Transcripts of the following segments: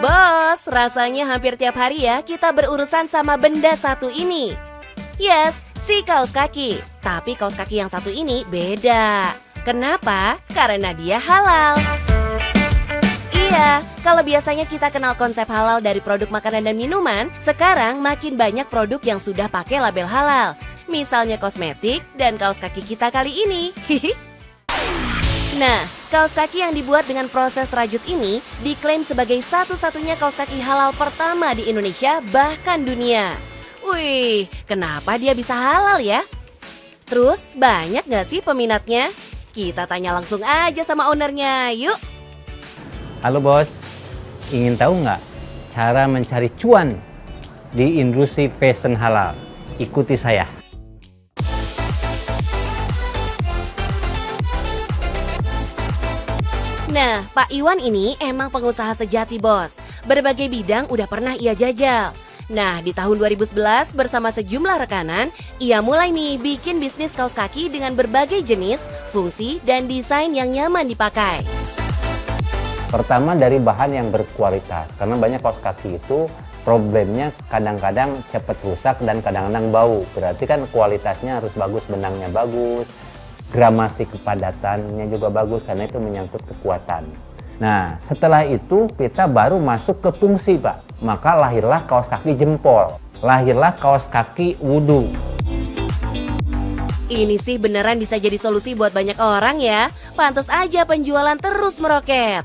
Bos, rasanya hampir tiap hari ya kita berurusan sama benda satu ini. Yes, si kaos kaki. Tapi kaos kaki yang satu ini beda. Kenapa? Karena dia halal. Iya, kalau biasanya kita kenal konsep halal dari produk makanan dan minuman, sekarang makin banyak produk yang sudah pakai label halal. Misalnya kosmetik dan kaos kaki kita kali ini. Nah, kaos kaki yang dibuat dengan proses rajut ini diklaim sebagai satu-satunya kaos kaki halal pertama di Indonesia bahkan dunia. Wih, kenapa dia bisa halal ya? Terus, banyak nggak sih peminatnya? Kita tanya langsung aja sama ownernya, yuk! Halo bos, ingin tahu nggak cara mencari cuan di industri fashion halal? Ikuti saya. Nah, Pak Iwan ini emang pengusaha sejati bos. Berbagai bidang udah pernah ia jajal. Nah, di tahun 2011 bersama sejumlah rekanan, ia mulai nih bikin bisnis kaos kaki dengan berbagai jenis, fungsi, dan desain yang nyaman dipakai. Pertama dari bahan yang berkualitas, karena banyak kaos kaki itu problemnya kadang-kadang cepat rusak dan kadang-kadang bau. Berarti kan kualitasnya harus bagus, benangnya bagus, gramasi kepadatannya juga bagus karena itu menyangkut kekuatan. Nah, setelah itu kita baru masuk ke fungsi, Pak. Maka lahirlah kaos kaki jempol, lahirlah kaos kaki wudhu. Ini sih beneran bisa jadi solusi buat banyak orang ya. Pantes aja penjualan terus meroket.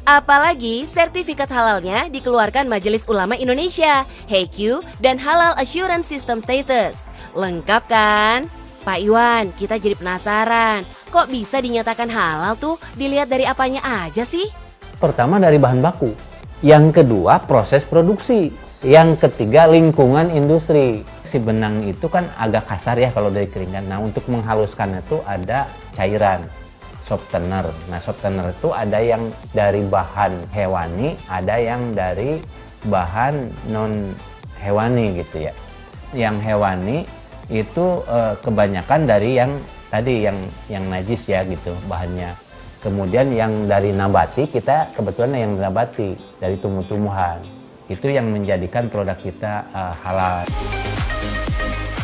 Apalagi sertifikat halalnya dikeluarkan Majelis Ulama Indonesia, HQ, dan Halal Assurance System Status. Lengkap kan? Pak Iwan, kita jadi penasaran. Kok bisa dinyatakan halal tuh? Dilihat dari apanya aja sih? Pertama dari bahan baku. Yang kedua proses produksi. Yang ketiga lingkungan industri. Si benang itu kan agak kasar ya kalau dari keringat. Nah, untuk menghaluskan itu ada cairan, softener. Nah, softener itu ada yang dari bahan hewani, ada yang dari bahan non hewani gitu ya. Yang hewani itu kebanyakan dari yang tadi yang najis ya gitu bahannya. Kemudian yang dari nabati, kita kebetulan yang nabati dari tumbuh-tumbuhan. Itu yang menjadikan produk kita halal.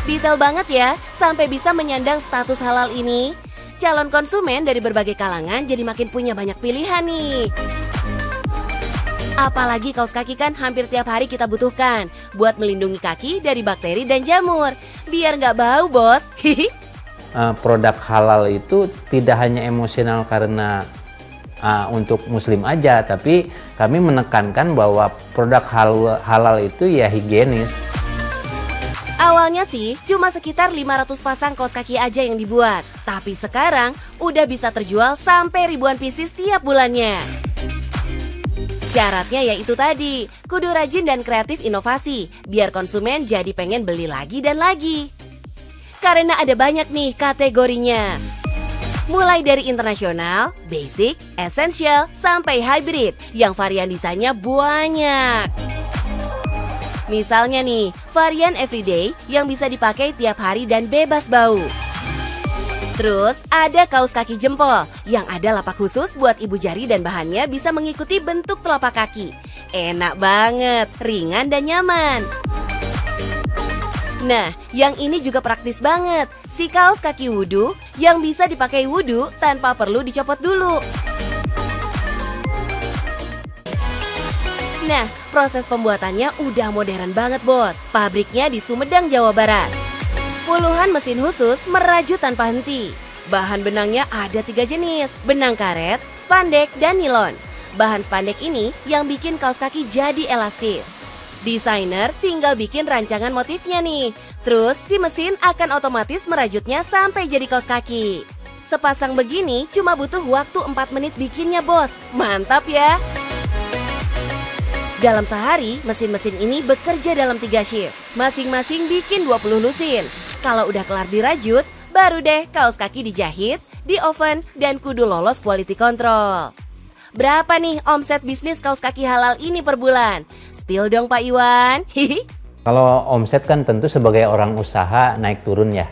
Detail banget ya, sampai bisa menyandang status halal ini. Calon konsumen dari berbagai kalangan jadi makin punya banyak pilihan nih. Apalagi kaos kaki kan hampir tiap hari kita butuhkan buat melindungi kaki dari bakteri dan jamur. Biar nggak bau, bos. Produk halal itu tidak hanya emosional karena untuk muslim aja, tapi kami menekankan bahwa produk halal itu ya higienis. Awalnya sih cuma sekitar 500 pasang kaos kaki aja yang dibuat. Tapi sekarang udah bisa terjual sampai ribuan pieces tiap bulannya. Syaratnya yaitu tadi, kudu rajin dan kreatif inovasi, biar konsumen jadi pengen beli lagi dan lagi. Karena ada banyak nih kategorinya. Mulai dari internasional, basic, essential, sampai hybrid, yang varian desainnya banyak. Misalnya nih, varian everyday yang bisa dipakai tiap hari dan bebas bau. Terus ada kaos kaki jempol yang ada lapak khusus buat ibu jari dan bahannya bisa mengikuti bentuk telapak kaki. Enak banget, ringan dan nyaman. Nah, yang ini juga praktis banget. Si kaos kaki wudhu yang bisa dipakai wudhu tanpa perlu dicopot dulu. Nah, proses pembuatannya udah modern banget bos. Pabriknya di Sumedang, Jawa Barat. Puluhan mesin khusus merajut tanpa henti. Bahan benangnya ada 3 jenis, benang karet, spandek, dan nilon. Bahan spandek ini yang bikin kaos kaki jadi elastis. Desainer tinggal bikin rancangan motifnya nih. Terus si mesin akan otomatis merajutnya sampai jadi kaos kaki. Sepasang begini cuma butuh waktu 4 menit bikinnya bos. Mantap ya! Dalam sehari, mesin-mesin ini bekerja dalam 3 shift. Masing-masing bikin 20 lusin. Kalau udah kelar dirajut, baru deh kaos kaki dijahit, di oven, dan kudu lolos quality control. Berapa nih omset bisnis kaos kaki halal ini per bulan? Spill dong Pak Iwan. Kalau omset kan tentu sebagai orang usaha naik turun ya.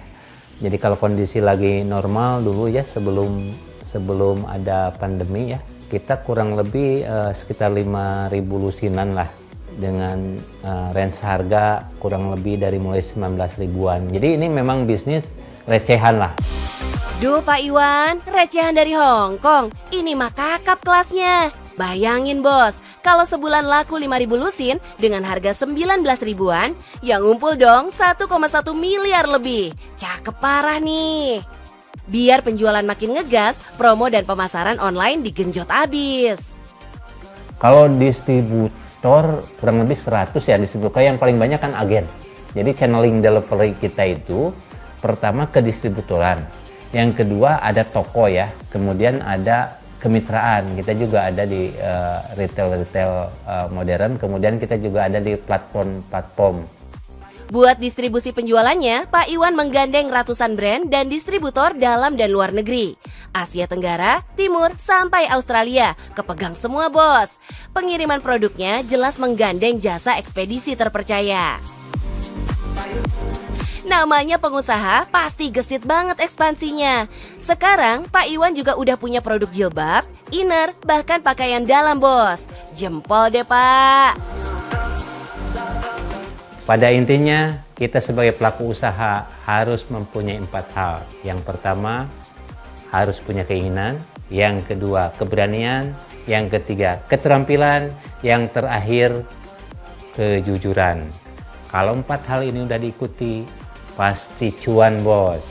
Jadi kalau kondisi lagi normal dulu ya sebelum ada pandemi ya, kita kurang lebih sekitar 5.000 lusinan lah, dengan range harga kurang lebih dari mulai 19 ribuan. Jadi ini memang bisnis recehan lah. Duh Pak Iwan, recehan dari Hong Kong, ini mah kakap kelasnya. Bayangin bos, kalau sebulan laku 5.000 lusin dengan harga 19 ribuan, yang ngumpul dong 1,1 miliar lebih. Cakep parah nih. Biar penjualan makin ngegas, promo dan pemasaran online digenjot abis. Kalau distributor kurang lebih 100 ya distributor, yang paling banyak kan agen. Jadi channeling delivery kita itu pertama ke distributoran, yang kedua ada toko ya, kemudian ada kemitraan. Kita juga ada di retail modern, kemudian kita juga ada di platform. Buat distribusi penjualannya, Pak Iwan menggandeng ratusan brand dan distributor dalam dan luar negeri. Asia Tenggara, Timur, sampai Australia, kepegang semua bos. Pengiriman produknya jelas menggandeng jasa ekspedisi terpercaya. Namanya pengusaha, pasti gesit banget ekspansinya. Sekarang, Pak Iwan juga udah punya produk jilbab, inner, bahkan pakaian dalam bos. Jempol deh Pak. Pada intinya, kita sebagai pelaku usaha harus mempunyai 4 hal. Yang pertama, harus punya keinginan. Yang kedua, keberanian. Yang ketiga, keterampilan. Yang terakhir, kejujuran. Kalau 4 hal ini udah diikuti, pasti cuan bos.